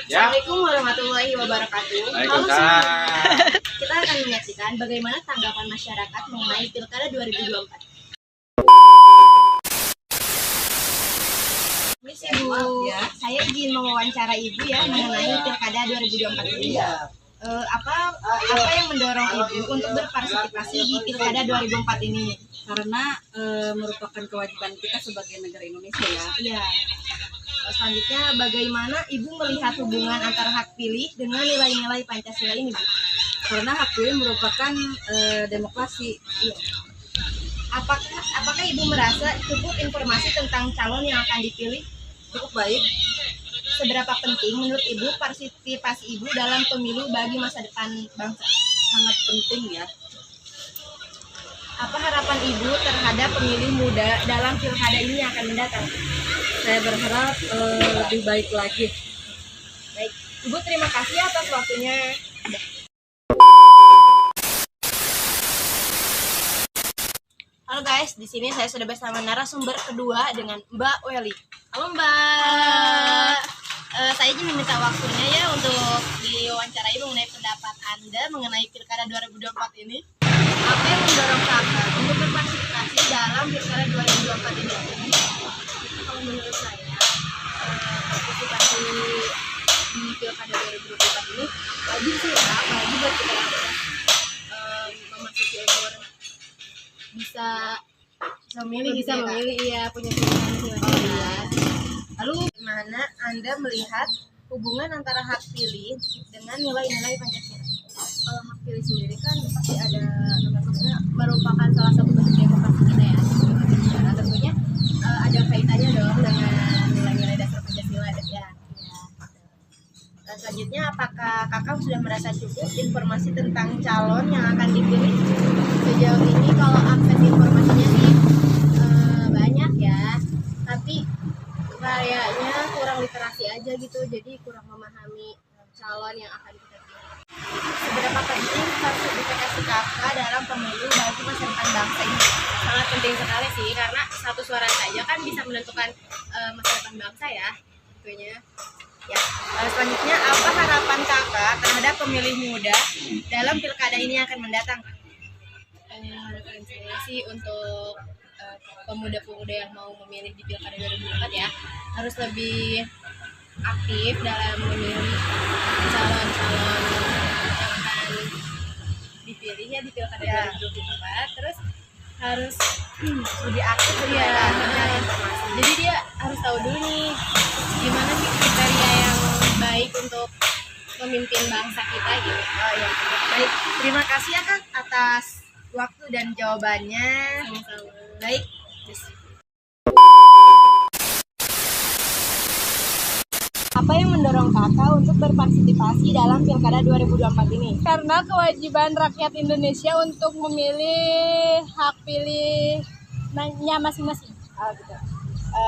Assalamualaikum warahmatullahi wabarakatuh. Halo semua. Waalaikumsalam. Kita akan menyaksikan bagaimana tanggapan masyarakat mengenai Pilkada 2024. Miss Ibu, saya ingin mewawancara Ibu ya mengenai Pilkada 2024 ini. Apa yang mendorong Ibu untuk berpartisipasi di Pilkada 2004 ini? Karena merupakan kewajiban kita sebagai negara Indonesia ya. Iya. Selanjutnya, bagaimana Ibu melihat hubungan antara hak pilih dengan nilai-nilai Pancasila ini, Bu? Karena hak pilih merupakan demokrasi. Iya. Apakah Ibu merasa cukup informasi tentang calon yang akan dipilih? Cukup baik. Seberapa penting menurut Ibu partisipasi Ibu dalam pemilu bagi masa depan bangsa? Sangat penting ya. Apa harapan Ibu terhadap pemilih muda dalam pilkada ini yang akan mendatang? Saya berharap lebih baik lagi. Baik, Ibu terima kasih atas waktunya. Halo guys, di sini saya sudah bersama narasumber kedua dengan Mbak Weli. Halo Mbak. Saya ingin meminta waktunya ya untuk diwawancarai mengenai pendapat Anda mengenai Pilkada 2024 ini. Apa yang mendorong Kakak untuk berpartisipasi dalam Pilkada 2024 ini? Kalau menurut saya, partisipasi di Pilkada 2024 ini wajib sih ya, apalagi buat kita yang memasuki umur bisa memilih, iya, punya pilihan pilihan. Lalu gimana Anda melihat hubungan antara hak pilih dengan nilai-nilai Pancasila? Kalau hak pilih sendiri kan pasti ada, maksudnya merupakan salah satu bentuk demokrasi kita ya. Nah, tentunya ada kaitannya dong dengan nilai-nilai dasar Pancasila ya. Dan selanjutnya, apakah Kakak sudah merasa cukup informasi tentang calon yang akan dipilih? Sejauh ini kalau akses informasinya sih banyak ya, tapi kayaknya kurang literasi aja gitu, jadi kurang memahami calon yang akan kita pilih. Seberapa penting partisipasi Kakak dalam pemilu bagi masa depan bangsa ini? Sangat penting sekali sih, karena satu suara saja kan bisa menentukan masa depan bangsa ya, tentunya. Ya, selanjutnya, apa harapan Kakak terhadap pemilih muda dalam pilkada ini yang akan mendatang? Harapan saya sih untuk pemuda-pemuda yang mau memilih di pilkada 2024 ya, harus lebih aktif dalam memilih calon-calon yang akan dipilih ya di pilkada 2024. Terus harus lebih aktif ya, mencari informasi. Jadi dia harus tahu dulu nih gimana sih kriteria yang baik untuk memimpin bangsa kita gitu. Oh ya, baik. Terima kasih ya Kak atas waktu dan jawabannya. Sama-sama. Baik. Apa yang mendorong Kakak untuk berpartisipasi dalam Pilkada 2024 ini? Karena kewajiban rakyat Indonesia untuk memilih hak pilihnya masing-masing. Gitu.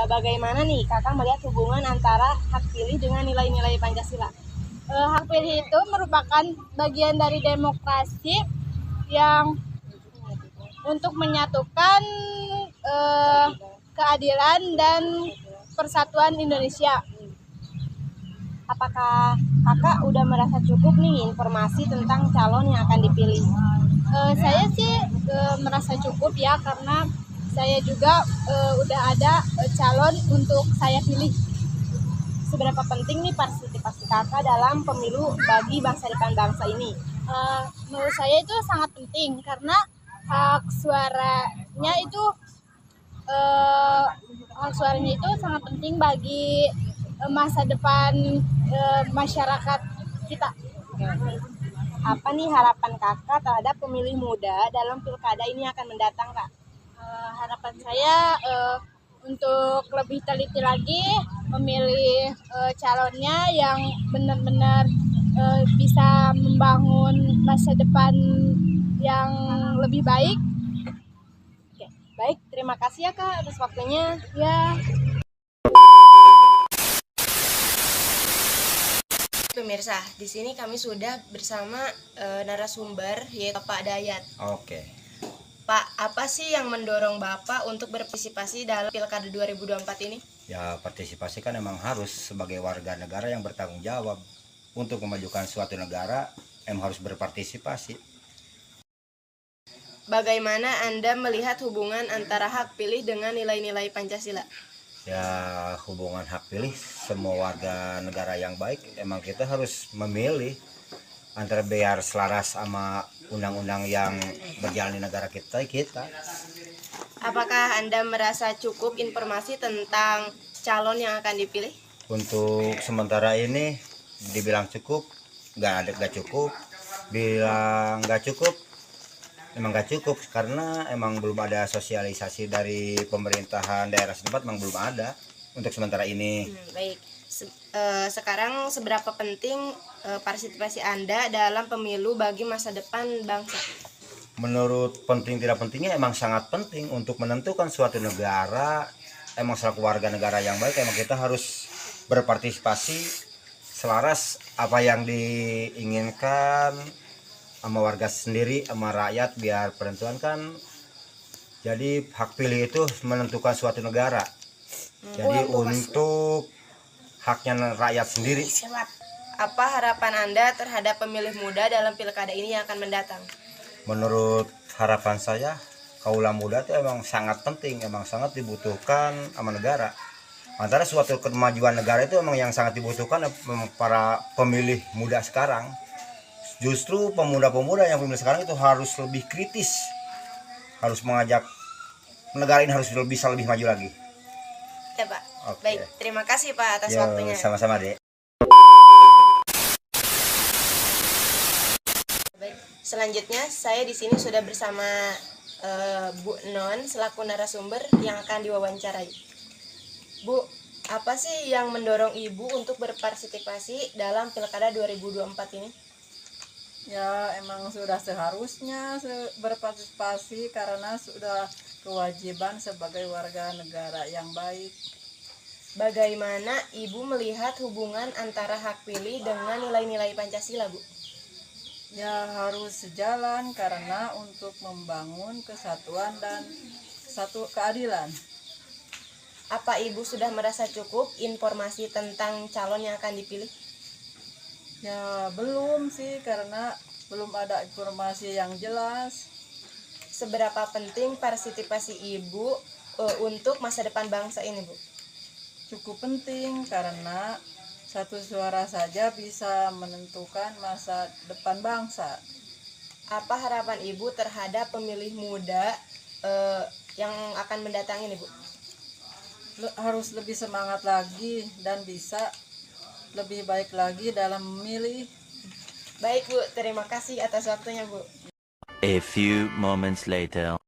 Bagaimana nih Kakak melihat hubungan antara hak pilih dengan nilai-nilai Pancasila? Hak pilih itu merupakan bagian dari demokrasi yang untuk menyatukan keadilan dan persatuan Indonesia. Apakah Kakak udah merasa cukup nih informasi tentang calon yang akan dipilih? Saya sih merasa cukup ya, karena saya juga udah ada calon untuk saya pilih. Seberapa penting nih partisipasi Kakak dalam pemilu bagi masa depan bangsa ini? Menurut saya itu sangat penting, karena hak suaranya itu sangat penting bagi masa depan masyarakat kita. Apa nih harapan Kakak terhadap pemilih muda dalam pilkada ini akan mendatang, Kak? Harapan saya untuk lebih teliti lagi memilih calonnya yang benar-benar bisa membangun masa depan yang lebih baik. Oke, baik, terima kasih ya Kak atas waktunya. Ya. Pemirsa, di sini kami sudah bersama narasumber yaitu Pak Dayat. Oke. Pak, apa sih yang mendorong Bapak untuk berpartisipasi dalam Pilkada 2024 ini? Ya, partisipasi kan emang harus sebagai warga negara yang bertanggung jawab untuk memajukan suatu negara, harus berpartisipasi. Bagaimana Anda melihat hubungan antara hak pilih dengan nilai-nilai Pancasila? Ya, hubungan hak pilih semua warga negara yang baik, emang kita harus memilih antara biar selaras sama undang-undang yang berjalan di negara kita. Apakah Anda merasa cukup informasi tentang calon yang akan dipilih? Untuk sementara ini dibilang cukup, nggak cukup. Bilang nggak cukup, emang nggak cukup karena emang belum ada sosialisasi dari pemerintahan daerah setempat, emang belum ada untuk sementara ini. Baik. Sekarang seberapa penting partisipasi Anda dalam pemilu bagi masa depan bangsa? Menurut penting tidak pentingnya emang sangat penting untuk menentukan suatu negara. Emang selaku warga negara yang baik, emang kita harus berpartisipasi selaras apa yang diinginkan sama warga sendiri, sama rakyat, biar penentuan kan. Jadi hak pilih itu menentukan suatu negara. Jadi untuk haknya rakyat sendiri. Apa harapan Anda terhadap pemilih muda dalam pilkada ini yang akan mendatang? Menurut harapan saya, kaula muda itu emang sangat penting, emang sangat dibutuhkan sama negara. Antara suatu kemajuan negara itu emang yang sangat dibutuhkan para pemilih muda sekarang. Justru pemuda-pemuda yang pemilih sekarang itu harus lebih kritis, harus mengajak negara ini harus bisa lebih maju lagi. Ya Pak. Oke. Baik, terima kasih Pak atas Ya, waktunya. sama-sama Dek. Baik, selanjutnya saya di sini sudah bersama Bu Non selaku narasumber yang akan diwawancarai. Bu, apa sih yang mendorong Ibu untuk berpartisipasi dalam Pilkada 2024 ini? Ya, emang sudah seharusnya berpartisipasi karena sudah kewajiban sebagai warga negara yang baik. Bagaimana Ibu melihat hubungan antara hak pilih dengan nilai-nilai Pancasila, Bu? Ya, harus sejalan karena untuk membangun kesatuan dan keadilan. Apa Ibu sudah merasa cukup informasi tentang calon yang akan dipilih? Ya, belum sih karena belum ada informasi yang jelas. Seberapa penting partisipasi Ibu untuk masa depan bangsa ini, Bu? Cukup penting karena satu suara saja bisa menentukan masa depan bangsa. Apa harapan Ibu terhadap pemilih muda yang akan mendatang ini, Bu? Harus lebih semangat lagi dan bisa lebih baik lagi dalam memilih. Baik, Bu. Terima kasih atas waktunya, Bu. A few moments later.